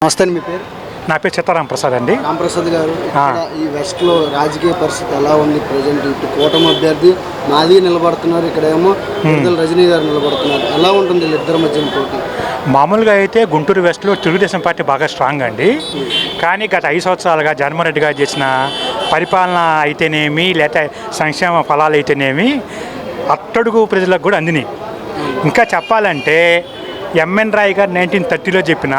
నమస్తే అండి, మీ పేరు? నా పేరు చిత్తరాం ప్రసాద్ అండి. రాంప్రసాద్ గారు, ఈ వెస్ట్లో రాజకీయ పరిస్థితి ఎలా ఉంది ప్రజెంట్? ఇటు కూటమి అభ్యర్థి మాది నిలబడుతున్నారు, ఇక్కడేమో విడుదల రజనీ గారు నిలబడుతున్నారు. ఎలా ఉంటుంది వీళ్ళిద్దరి మధ్య పోటీ? మామూలుగా అయితే గుంటూరు వెస్ట్లో తెలుగుదేశం పార్టీ బాగా స్ట్రాంగ్ అండి. కానీ గత 5 సంవత్సరాలుగా జగన్మోహన్ రెడ్డి గారు చేసిన పరిపాలన అయితేనేమి, లేకపోతే సంక్షేమ ఫలాలు అయితేనేమి అట్టడుగు ప్రజలకు కూడా అందినాయి. ఇంకా చెప్పాలంటే ఎంఎన్ రాయ్ గారు 1930లో చెప్పిన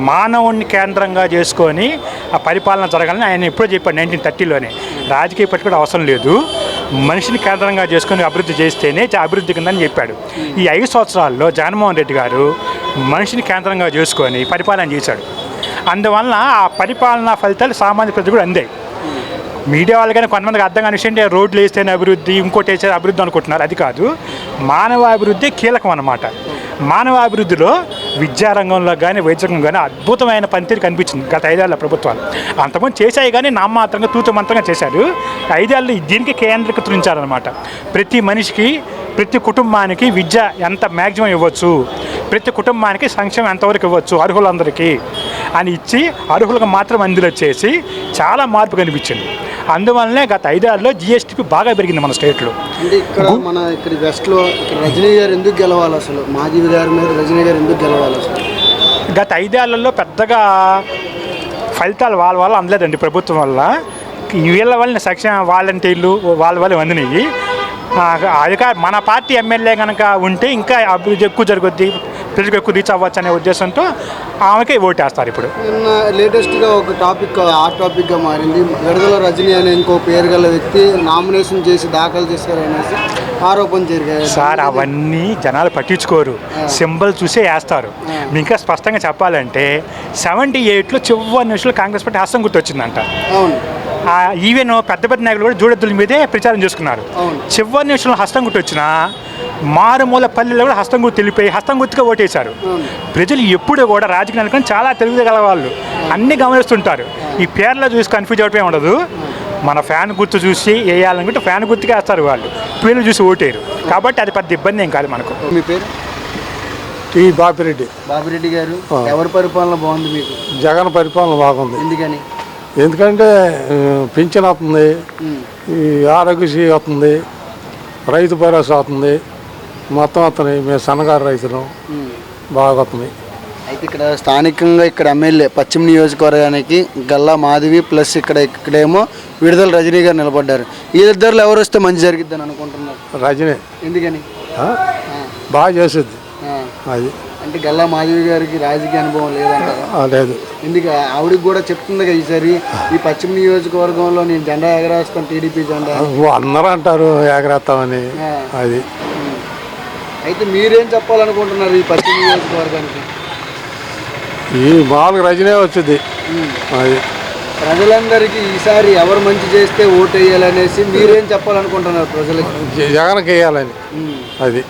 మానవుణ్ణి కేంద్రంగా చేసుకొని ఆ పరిపాలన జరగాలని ఆయన ఎప్పుడో చెప్పాడు 1930లోనే. రాజకీయ పట్టు కూడా అవసరం లేదు, మనిషిని కేంద్రంగా చేసుకొని అభివృద్ధి చేస్తేనే అభివృద్ధి కిందని చెప్పాడు. ఈ 5 సంవత్సరాల్లో జగన్మోహన్ రెడ్డి గారు మనిషిని కేంద్రంగా చేసుకొని పరిపాలన చేశాడు. అందువలన ఆ పరిపాలనా ఫలితాలు సామాన్య ప్రజలు కూడా అందాయి. మీడియా వాళ్ళు కానీ కొంతమందికి అర్థం కాని విషయం రోడ్లు వేస్తేనే అభివృద్ధి, ఇంకోటి వేస్తే అభివృద్ధి అనుకుంటున్నారు. అది కాదు, మానవాభివృద్ధి కీలకం అన్నమాట. మానవాభివృద్ధిలో విద్యారంగంలో కానీ వైద్యరంగంలో కానీ అద్భుతమైన పనితీరు కనిపించింది గత 5 ఏళ్ల ప్రభుత్వాలు. అంతకుముందు చేశాయి కానీ నామమాత్రంగా తూతుమంత్రంగా చేశారు. 5 ఏళ్ళు దీనికి కేంద్రీకరించారనమాట. ప్రతి మనిషికి, ప్రతి కుటుంబానికి విద్య ఎంత మ్యాక్సిమం ఇవ్వచ్చు, ప్రతి కుటుంబానికి సంక్షేమం ఎంతవరకు ఇవ్వచ్చు అర్హులందరికీ అని ఇచ్చి అర్హులకు మాత్రం అందులో చేసి చాలా మార్పు కనిపించింది. అందువల్లనే గత 5 ఏళ్ళలో జిఎస్టీ బాగా పెరిగింది మన స్టేట్లో. అంటే ఇక్కడ వెస్ట్లో రజనీ గారు ఎందుకు గెలవాలి అసలు? మాధవి గారి మీద రజనీ గారు ఎందుకు గెలవాలి అసలు? గత 5 ఏళ్లలో పెద్దగా ఫలితాలు వాళ్ళ అందలేదండి ప్రభుత్వం వల్ల. వీళ్ళ వల్ల సంక్షేమ వాలంటీర్లు వాళ్ళ వల్ల అందినాయి. అది మన పార్టీ ఎమ్మెల్యే కనుక ఉంటే ఇంకా అభివృద్ధి ఎక్కువ జరుగుద్ది, ప్రజలకు ఎక్కువ రీచ్ అవ్వచ్చు అనే ఉద్దేశంతో ఆమెకే ఓటేస్తారు. ఇప్పుడు నిన్న లేటెస్ట్గా ఒక టాపిక్గా మారింది. విడుదల రజనీ అనే ఇంకో పేరు గల వ్యక్తి నామినేషన్ చేసి దాఖలు చేశారనేసి ఆరోపణ జరిగాయి. సార్, అవన్నీ జనాలు పట్టించుకోరు, సింబల్ చూసే వేస్తారు. ఇంకా స్పష్టంగా చెప్పాలంటే 78లో చివరి నిమిషంలో కాంగ్రెస్ పార్టీ హస్తం గుర్తు వచ్చిందంట. అవును, ఈవెన్ పెద్ద పెద్ద నాయకులు కూడా జోడెద్దుల మీదే ప్రచారం చేసుకున్నారు. చివరి నిమిషంలో హస్తం గుర్తు వచ్చిన మారుమూల పల్లెల్లో కూడా హస్తం గుర్తు తెలిపోయి హస్తం గుర్తుగా ఓటేశారు. ప్రజలు ఎప్పుడు కూడా రాజకీయ నాయకులు చాలా తెలివిగల వాళ్ళు, అన్నీ గమనిస్తుంటారు. ఈ పేర్లో చూసి కన్ఫ్యూజ్ అవటమే ఉండదు. మన ఫ్యాన్ గుర్తు చూసి వేయాలనుకుంటే ఫ్యాన్ గుర్తుగా వేస్తారు వాళ్ళు, పేర్లు చూసి ఓటేరు. కాబట్టి అది పెద్ద ఇబ్బంది ఏం కాదు మనకు. మీ పేరు? బాపిరెడ్డి గారు, ఎవరి పరిపాలన బాగుంది మీకు? జగన్ పరిపాలన బాగుంది. ఎందుకని? ఎందుకంటే పింఛన్ అవుతుంది, ఈ ఆరోగ్యశ్రీ అవుతుంది, రైతు భరోసా అవుతుంది, మొత్తం వస్తున్నాయి. మేము సన్నగారు రైతులు బాగా వస్తున్నాయి. అయితే ఇక్కడ స్థానికంగా ఇక్కడ ఎమ్మెల్యే పశ్చిమ నియోజకవర్గానికి గల్లా మాధవి ప్లస్ ఇక్కడేమో విడుదల రజనీ గారు నిలబడ్డారు. వీళ్ళిద్దరిలో ఎవరు వస్తే మంచి జరిగిద్దని అనుకుంటున్నారు? రజనీ. ఎందుకని? బాగా చేస్తుంది అది. అంటే గల్లా మాధవి గారికి రాజకీయ అనుభవం లేదంటారా? లేదు. ఎందుకు? ఆవిడకి కూడా చెప్తుంది కదా ఈసారి ఈ పశ్చిమ నియోజకవర్గంలో నేను జెండా ఎగరేస్తాను, టీడీపీ జెండా. అందరూ అంటారు ఎగరేస్తామని. అది. అయితే మీరేం చెప్పాలనుకుంటున్నారు ఈ పశ్చిమ నియోజకవర్గానికి? ఈ మామూలుగా రజనీ వచ్చింది. అది ప్రజలందరికీ ఈసారి ఎవరు మంచి చేస్తే ఓటు వేయాలనేసి మీరేం చెప్పాలనుకుంటున్నారు ప్రజలకి? జగన్కి వేయాలని. అది